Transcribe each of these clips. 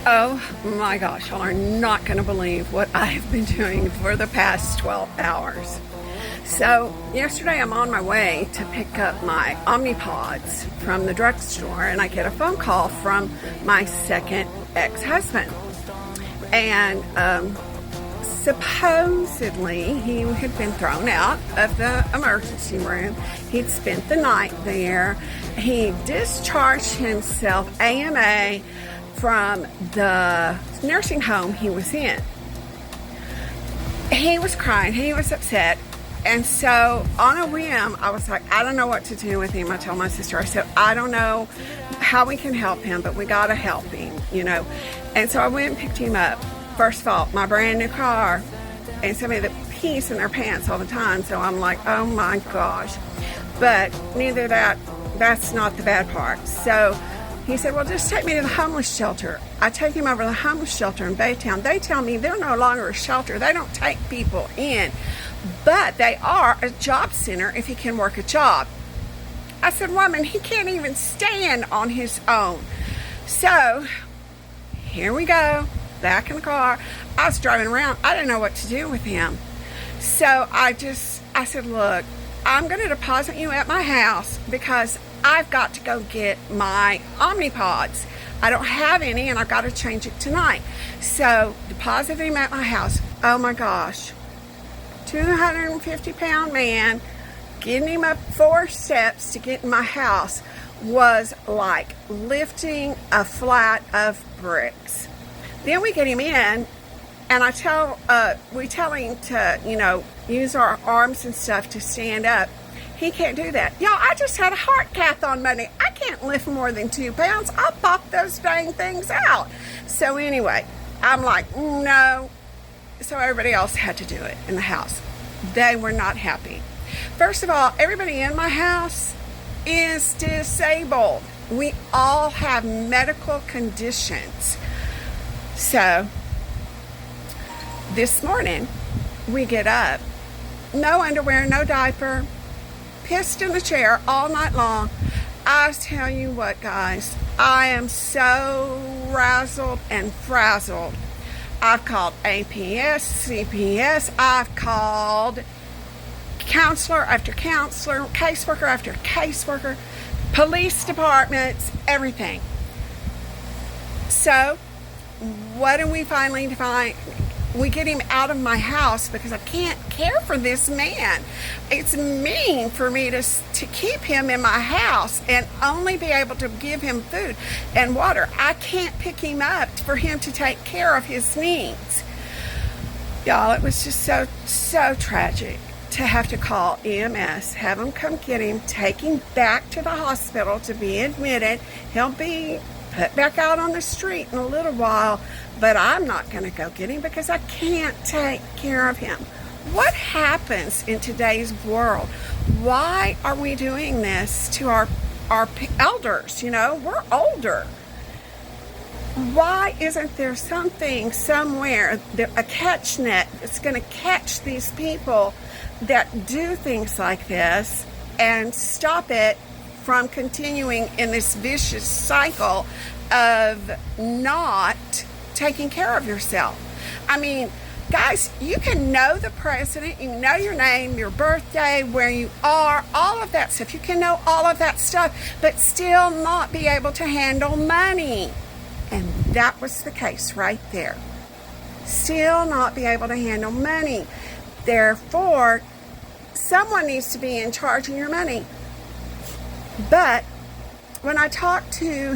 Oh my gosh, y'all are not going to believe what I have been doing for the past 12 hours. So, yesterday I'm on my way to pick up my Omnipods from the drugstore, and I get a phone call from my second ex-husband. And supposedly he had been thrown out of the emergency room. He'd spent the night there. He discharged himself AMA from the nursing home he was in. He was crying, he was upset, and so on a whim I was like, I don't know what to do with him. I told my sister, I said, I don't know how we can help him, but we gotta help him, and so I went and picked him up. First of all, my brand new car, and somebody that pees in their pants all the time, so I'm like, oh my gosh. But that's not the bad part. So he said, well, just take me to the homeless shelter. I take him over to the homeless shelter in Baytown. They tell me they're no longer a shelter. They don't take people in, but they are a job center if he can work a job. I said, woman, he can't even stand on his own. So here we go, back in the car. I was driving around. I didn't know what to do with him. So I said, look, I'm going to deposit you at my house because I've got to go get my Omnipods. I don't have any, and I've got to change it tonight. So deposited him at my house. Oh my gosh, 250-pound man getting him up 4 steps to get in my house was like lifting a flat of bricks. Then we get him in, and we tell him to use our arms and stuff to stand up. He can't do that. Y'all, I just had a heart cath on Monday. I can't lift more than 2 pounds. I'll pop those dang things out. So anyway, I'm like, no. So everybody else had to do it in the house. They were not happy. First of all, everybody in my house is disabled. We all have medical conditions. So this morning, we get up, no underwear, no diaper, pissed in the chair all night long. I tell you what, guys, I am so razzled and frazzled. I've called APS, CPS, I've called counselor after counselor, caseworker after caseworker, police departments, everything. So what do we finally find? We get him out of my house because I can't care for this man. It's mean for me to keep him in my house and only be able to give him food and water. I can't pick him up for him to take care of his needs. Y'all, it was just so tragic to have to call EMS, have them come get him, take him back to the hospital to be admitted. He'll be put back out on the street in a little while, but I'm not going to go get him because I can't take care of him. What happens in today's world? Why are we doing this to our elders? We're older. Why isn't there something somewhere, a catch net that's going to catch these people that do things like this and stop it from continuing in this vicious cycle of not taking care of yourself? I mean, guys, you can know the president, you know your name, your birthday, where you are, all of that stuff. You can know all of that stuff, but still not be able to handle money. And that was the case right there. Still not be able to handle money. Therefore, someone needs to be in charge of your money. But when I talked to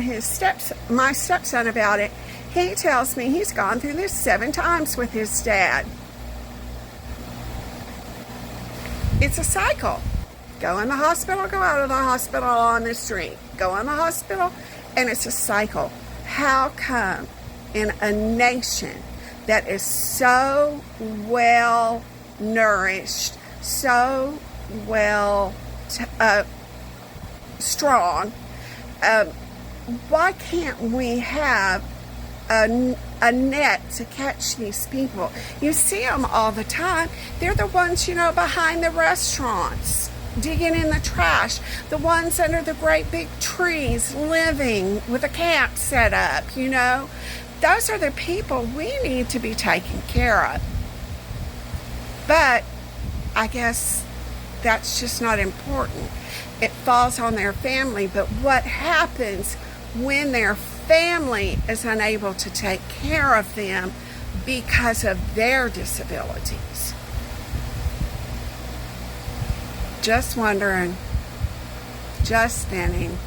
my stepson about it, he tells me he's gone through this 7 times with his dad. It's a cycle. Go in the hospital, go out of the hospital on the street. Go in the hospital, and it's a cycle. How come in a nation that is so well nourished, so well strong, why can't we have a net to catch these people? You see them all the time. They're the ones, behind the restaurants, digging in the trash, the ones under the great big trees living with a camp set up, those are the people we need to be taking care of. But I guess that's just not important. It falls on their family. But what happens when their family is unable to take care of them because of their disabilities? Just wondering, just thinking.